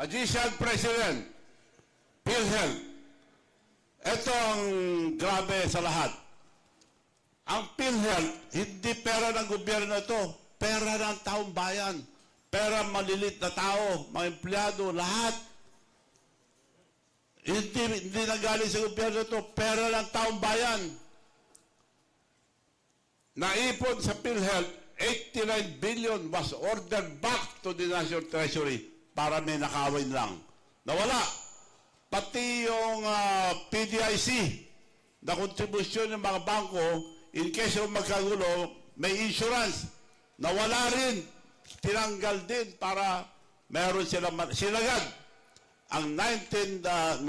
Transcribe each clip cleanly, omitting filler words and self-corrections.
Magician President, PhilHealth. Ito ang grabe sa lahat. Ang PhilHealth, hindi pera ng gobyerno ito. Pera ng taong bayan. Pera malilit na tao, mga empleyado, lahat. Hindi nagaling sa gobyerno ito. Pera ng taong bayan. Naipon sa PhilHealth, 89 billion was ordered back to the National Treasury para may nakawin lang. Nawala. Pati yung PDIC na kontribusyon ng mga bangko, in case of magkagulo, may insurance. Nawala rin. Tinanggal din para meron silang sinagad. Ang 2025,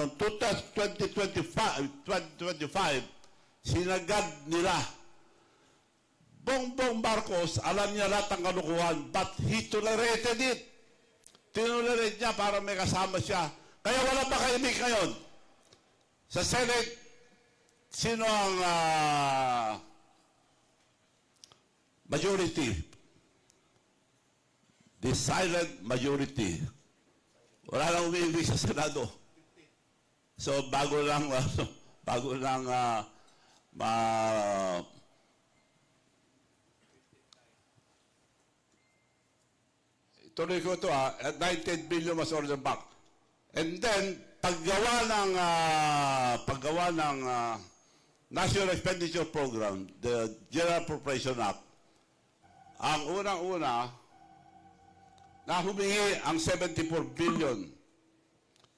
sinagad nila. Bongbong Marcos, alam niya lahat ang kalukuhan, but he tolerated it. Tinolerate niya para may kasama siya. Kaya wala pa kaimik ngayon. Sa Senate, sino ang majority? The silent majority. Wala lang umiibig sa Senado. So, bago lang tuloy ko ito at 19 billion was ordered back. And then, paggawa ng National Expenditure Program, the General Appropriation Act, ang unang-una, na humingi ang 74 billion.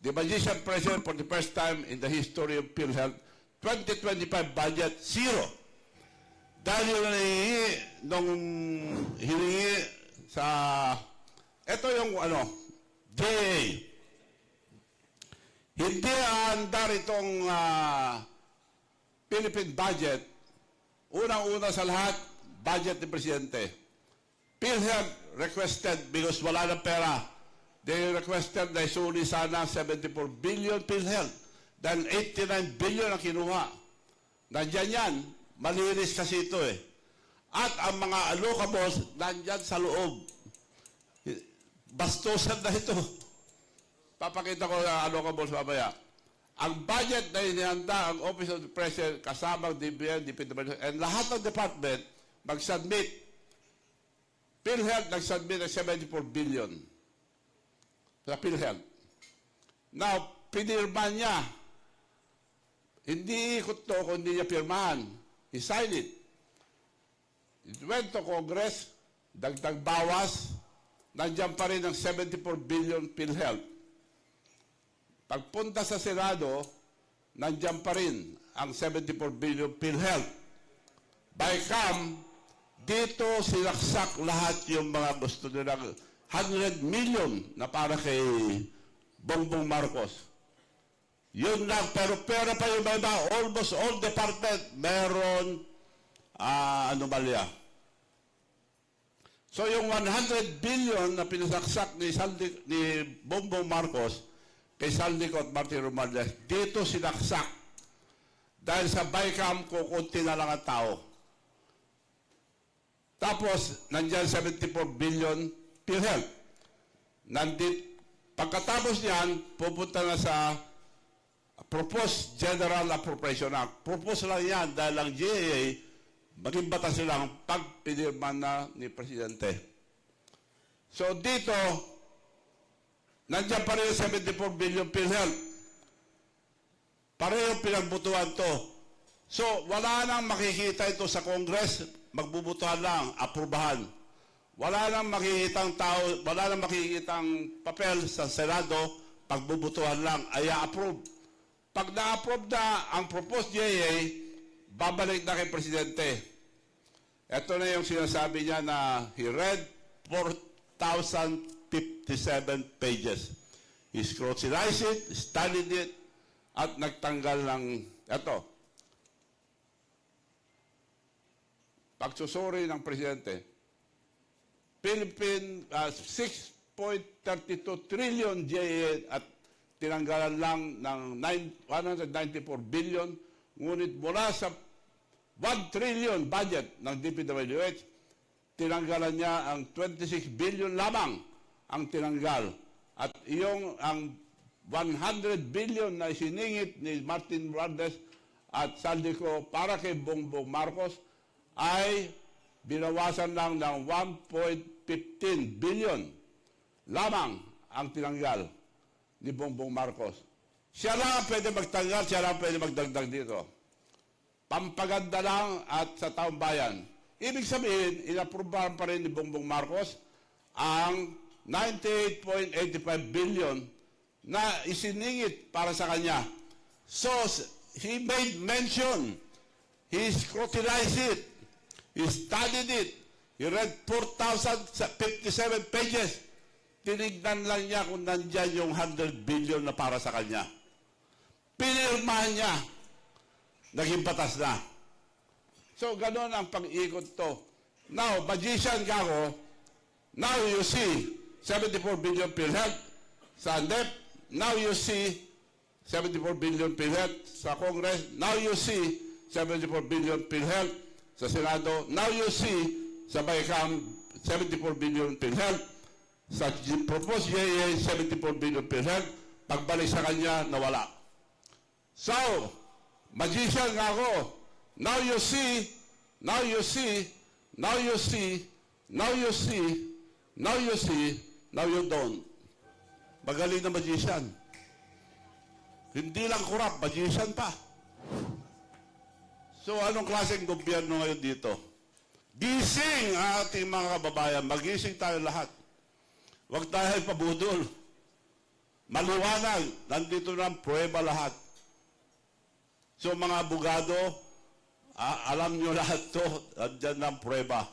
The Magician President, for the first time in the history of PhilHealth, 2025 budget, zero. Dahil yung hiningi sa, ito yung DA. Hindi aandar itong Philippine budget. Unang-una sa lahat, budget ni Presidente. PhilHealth requested, because wala ng pera, they requested na isuli sana 74 billion PhilHealth. Dahil 89 billion ang kinuha. Nandyan yan. Malinis kasi ito eh. At ang mga allocables, nandyan sa loob. Bastusan na ito. Papakita ko ang allocables mamaya. Ang budget na inihanda ang Office of the President, kasamang DBM, DPWH, and lahat ng department, mag-submit. PhilHealth nag-submit ng 74 billion sa PhilHealth. Now, pinirma niya. Hindi ikot to kung hindi niya pirmahan. He signed it. It went to Congress, dagdag bawas, nandiyan pa rin ang 74 billion PhilHealth. Pagpunta sa Senado, nandiyan pa rin ang 74 billion PhilHealth. By come, dito sinaksak lahat yung mga gusto nilang 100 million na para kay Bongbong Marcos. Yun lang, pero pera pa yung iba. Almost all department meron anomalya. So yung 100 billion na pinasaksak ni Bongbong Marcos kay Saldico at Martin Romualdez, dito sinaksak. Dahil sa BICAM, kukunti na lang ang tao. Tapos, nandiyan 74 billion PhilHealth. Pagkatapos niyan, pupunta na sa Proposed General Appropriation Act. Propose lang yan dahil ang GAA, maging batas silang pagpinirman na ni Presidente. So dito, nandiyan pa rin 74 billion PhilHealth. Pareho pinagbutuhan to. So wala nang makikita ito sa Congress, magbubutuhan lang, aprubahan. Wala nang makikitang tao, wala nang makikitang papel sa Senado, pagbubutuhan lang, ay approve. Pag na-approve na ang proposed GAA, babalik na kay Presidente. Ito na yung sinasabi niya na he read 4,057 pages. He scrutinized it, studied it, at nagtanggal ng ito. Pagsusuri ng Presidente, Philippine 6.32 trillion GAA at tinanggalan lang ng 194 billion, ngunit mula sa 1 trillion budget ng DPWH, tinanggalan niya ang 26 billion lamang ang tinanggal. At ang 100 billion na isiningit ni Martin Romualdez at Saldico para kay Bongbong Marcos ay binawasan lang ng 1.15 billion lamang ang tinanggal ni Bongbong Marcos. Siya lang ang pwede magtanggal, siya lang ang pwede magdagdag dito. Pampaganda lang at sa taong bayan. Ibig sabihin, inaprubahan pa rin ni Bongbong Marcos ang 98.85 billion na isiningit para sa kanya. So, he made mention. He scrutinized it. He studied it. He read 4,057 pages. Tinignan lang niya kung nandyan yung 100 billion na para sa kanya. Pinirmahan niya. Naging batas na. So, ganon ang pag-ikot to. Now, magician ka ako. Now you see 74 billion PhilHealth sa NDEP. Now you see 74 billion PhilHealth sa Congress. Now you see 74 billion PhilHealth sa Senado. Now you see sa BICAM 74 billion PhilHealth. Sa proposed GAA 74 billion PhilHealth. Pagbalik sa kanya, nawala. So, magician nga ako. Now you see, now you see, now you see, now you see, now you see, now you don't. Magaling na magician. Hindi lang kurap, magician pa. So, anong klaseng gobyerno ngayon dito? Gising ang ating mga kababayan. Magising tayo lahat. Huwag tayo pabudol. Maliwanag. Nandito na ang prueba lahat. So, mga abogado, alam nyo lahat to. Nandyan na ang prueba.